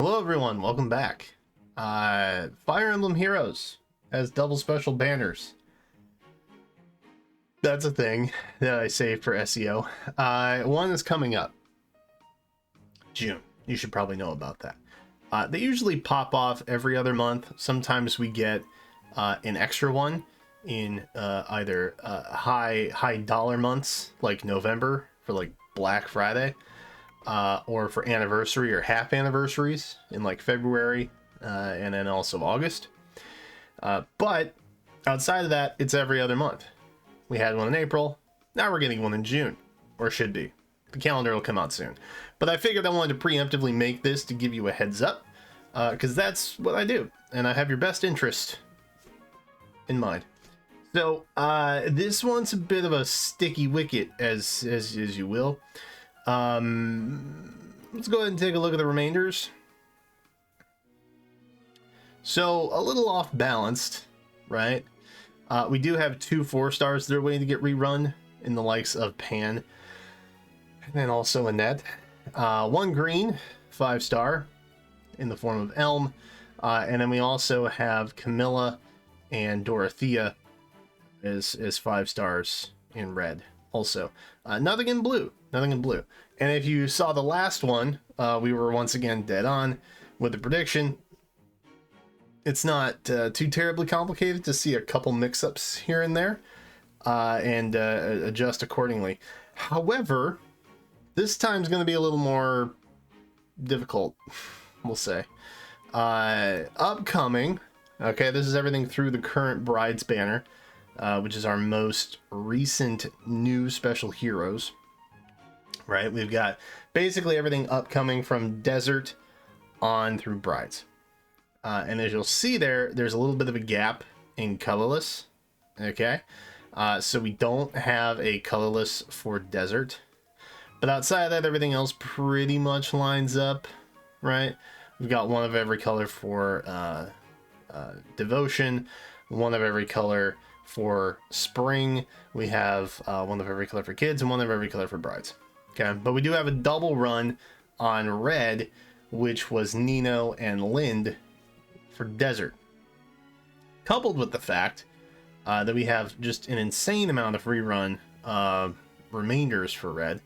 Hello everyone, welcome back. Fire Emblem Heroes has double special banners. That's a thing that I saved for SEO. One is coming up. June. You should probably know about that. They usually pop off every other month. Sometimes we get an extra one in either high dollar months like November for like Black Friday. Or for anniversary or half anniversaries in like February and then also August. But outside of that, it's every other month. We had one in April. Now we're getting one in June, or should be. The calendar will come out soon. But I figured I wanted to preemptively make this to give you a heads up, because that's what I do, and I have your best interest in mind. So this one's a bit of a sticky wicket, as you will. Let's go ahead and take a look at the remainders. So a little off balanced, right? We do have 2 4-stars that are waiting to get rerun in the likes of Pan and then also Annette. 1 green 5-star in the form of Elm, and then we also have Camilla and Dorothea as 5 stars in red. Also, nothing in blue. And if you saw the last one, we were once again dead on with the prediction. It's not too terribly complicated to see a couple mix-ups here and there and adjust accordingly. However, this time's going to be a little more difficult, we'll say. Upcoming, okay, this is everything through the current Bride's banner, which is our most recent new special heroes. Right, we've got basically everything upcoming from Desert on through Brides. And as you'll see there's a little bit of a gap in Colorless. Okay, so we don't have a Colorless for Desert. But outside of that, everything else pretty much lines up, right? We've got one of every color for Devotion, one of every color for Spring. We have one of every color for Kids and one of every color for Brides. Okay, but we do have a double run on Red, which was Nino and Lind for Desert. Coupled with the fact that we have just an insane amount of rerun remainders for Red,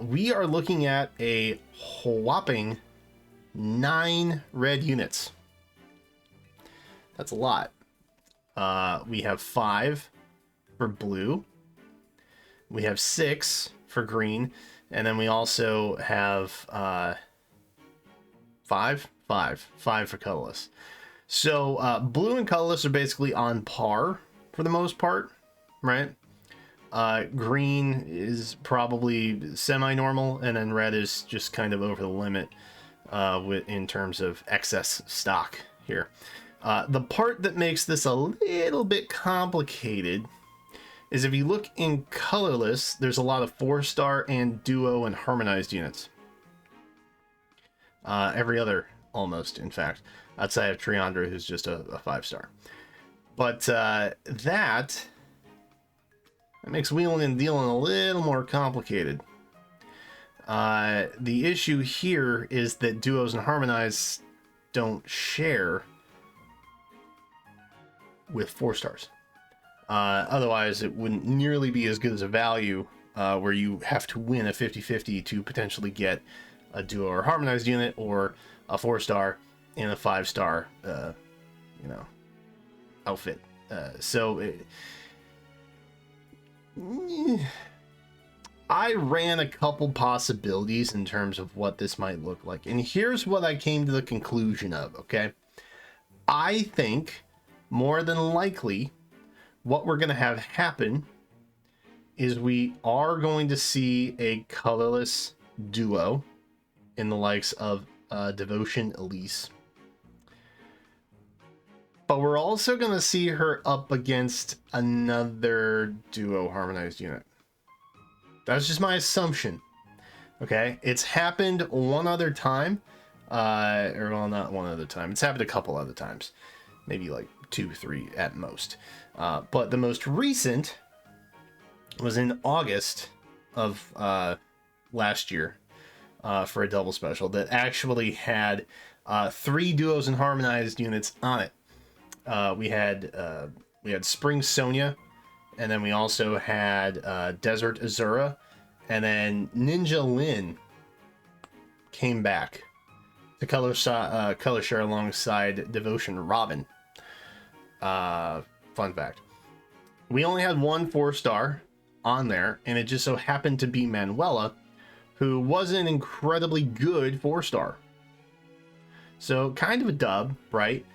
we are looking at a whopping 9 red units. That's a lot. We have 5 for Blue. We have 6 for Green, and then we also have 5 for Colorless. So Blue and Colorless are basically on par for the most part, right? Green is probably semi-normal, and then Red is just kind of over the limit in terms of excess stock here. The part that makes this a little bit complicated is if you look in Colorless, there's a lot of 4-star and duo and harmonized units. Every other, almost, in fact, outside of Triandra, who's just a 5-star. But that makes wheeling and dealing a little more complicated. The issue here is that duos and harmonized don't share with 4-stars. Otherwise, it wouldn't nearly be as good as a value where you have to win a 50-50 to potentially get a duo or harmonized unit or a 4-star in a 5-star, outfit. I ran a couple possibilities in terms of what this might look like, and here's what I came to the conclusion of. Okay, I think more than likely what we're going to have happen is we are going to see a colorless duo in the likes of Devotion Elise. But we're also going to see her up against another duo harmonized unit. That's just my assumption. Okay, it's happened one other time. Or, well, not one other time. It's happened a couple other times. Maybe like 2, 3 at most. But the most recent was in August of last year. for a double special that actually had 3 duos and harmonized units on it. We had Spring Sonia, and then we also had Desert Azura, and then Ninja Lin came back to color share alongside Devotion Robin. Fun fact. We only had 1 4-star on there, and it just so happened to be Manuela, who was an incredibly good 4-star. So kind of a dub, right?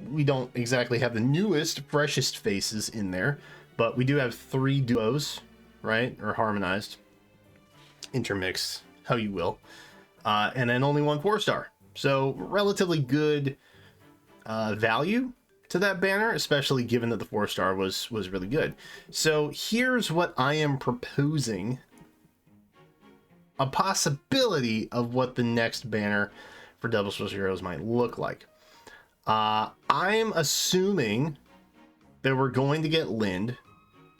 We don't exactly have the newest, freshest faces in there, but we do have 3 duos, right? Or harmonized, intermixed, how you will. And then only 1 4-star. So relatively good value to that banner, especially given that the 4-star was really good. So here's what I am proposing. A possibility of what the next banner for Double Special Heroes might look like. I'm assuming that we're going to get Lind,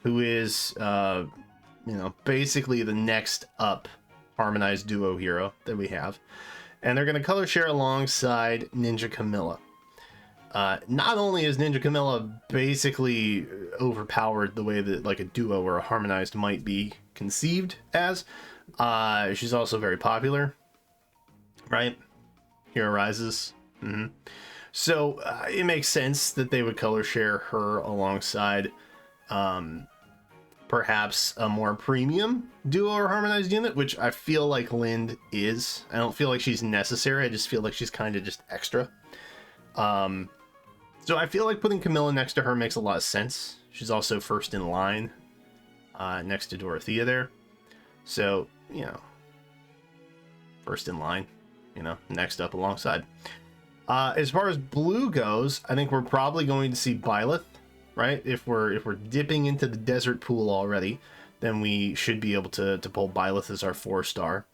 who is, basically the next up harmonized duo hero that we have. And they're going to color share alongside Ninja Camilla. Not only is Ninja Camilla basically overpowered the way that like a duo or a harmonized might be conceived as, she's also very popular, right? Hero Rises. So it makes sense that they would color share her alongside perhaps a more premium duo or harmonized unit, which I feel like Lind is. I don't feel like she's necessary. I just feel like she's kind of just extra. So I feel like putting Camilla next to her makes a lot of sense. She's also first in line next to Dorothea there. So, first in line, next up alongside. As far as blue goes, I think we're probably going to see Byleth, right? If we're dipping into the desert pool already, then we should be able to pull Byleth as our 4-star.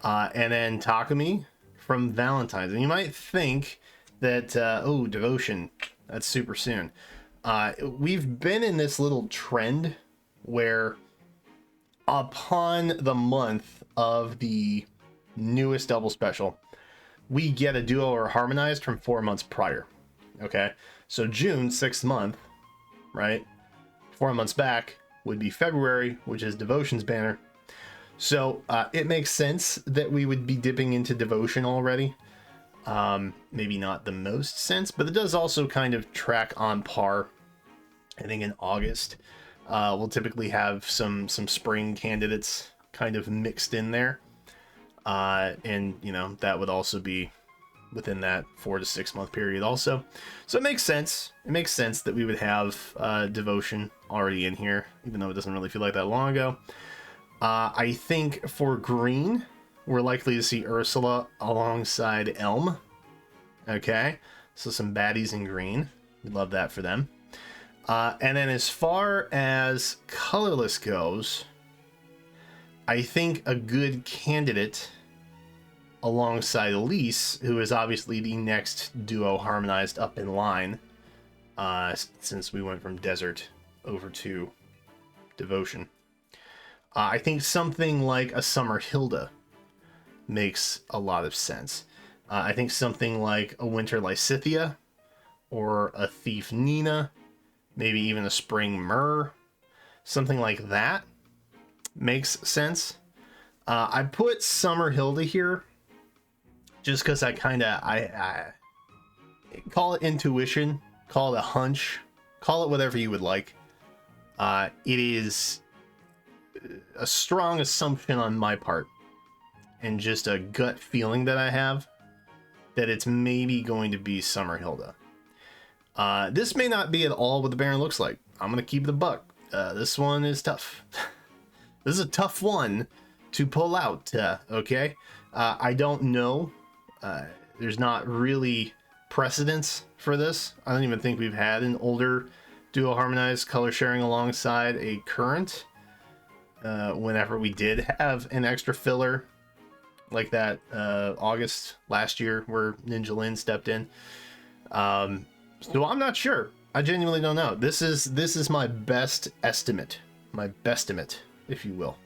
And then Takumi from Valentine's. And you might think that, Devotion, that's super soon. We've been in this little trend where upon the month of the newest double special, we get a duo or harmonized from 4 months prior. Okay, so June, 6th month, right? 4 months back would be February, which is Devotion's banner. So it makes sense that we would be dipping into Devotion already. Maybe not the most sense, but it does also kind of track on par. I think in August, we'll typically have some spring candidates kind of mixed in there. And that would also be within that 4 to 6 month period also. So it makes sense. It makes sense that we would have Devotion already in here, even though it doesn't really feel like that long ago. I think for green, we're likely to see Ursula alongside Elm. Okay, so some baddies in green. We love that for them. And then as far as colorless goes, I think a good candidate alongside Elise, who is obviously the next duo harmonized up in line, since we went from Desert over to Devotion. I think something like a Summer Hilda makes a lot of sense. I think something like a Winter Lysithea or a Thief Nina, maybe even a Spring Myrrh, something like that makes sense. I put Summer Hilda here just because I call it intuition, call it a hunch, call it whatever you would like. It is a strong assumption on my part and just a gut feeling that I have that it's maybe going to be Summer Hilda. This may not be at all what the Baron looks like. I'm going to keep the buck. This one is tough. This is a tough one to pull out, okay? I don't know. There's not really precedence for this. I don't even think we've had an older duo harmonized color sharing alongside a current. Whenever we did have an extra filler like that August last year where Ninja Lin stepped in. So I'm not sure. I genuinely don't know. This is my best estimate. My bestimate, if you will.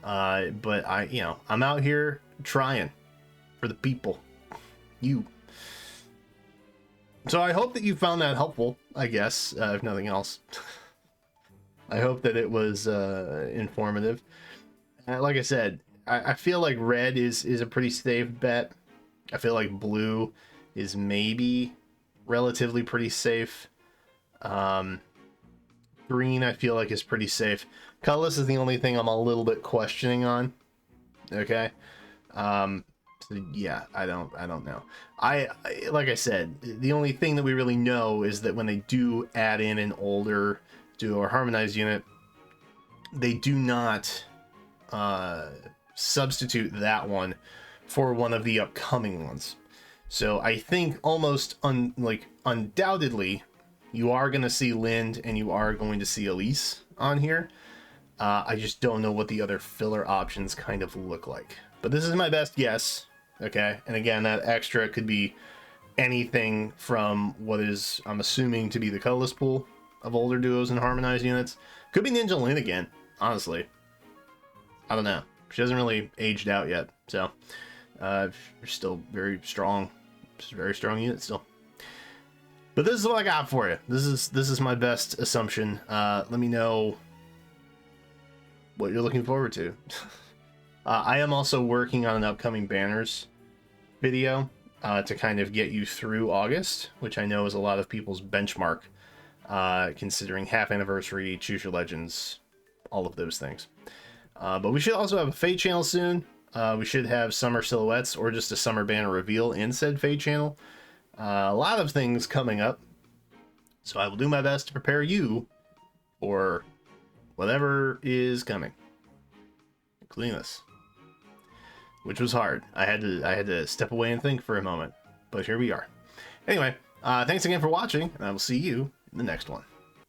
But I'm out here trying for the people, you. So I hope that you found that helpful, I guess, if nothing else. I hope that it was informative. Like I said, I feel like red is a pretty safe bet. I feel like blue is maybe relatively pretty safe. Green, I feel like, is pretty safe. Colorless is the only thing I'm a little bit questioning on. Okay. So yeah, I don't know. I like I said, the only thing that we really know is that when they do add in an older duo or harmonized unit, they do not substitute that one for one of the upcoming ones. So I think almost undoubtedly you are going to see Lind and you are going to see Elise on here. I just don't know what the other filler options kind of look like. But this is my best guess, okay? And again, that extra could be anything from what is, I'm assuming, to be the colorless pool of older duos and harmonized units. Could be Ninja Lin again, honestly. I don't know. She hasn't really aged out yet, so she's still very strong. She's a very strong unit still. But this is what I got for you. This is my best assumption. Let me know what you're looking forward to. I am also working on an upcoming banners video to kind of get you through August, which I know is a lot of people's benchmark, considering half anniversary, choose your legends, all of those things. But we should also have a Fade channel soon. We should have summer silhouettes or just a summer banner reveal in said Fade channel. A lot of things coming up, so I will do my best to prepare you for whatever is coming, including this, which was hard. I had to step away and think for a moment, but here we are. Anyway, thanks again for watching, and I will see you in the next one.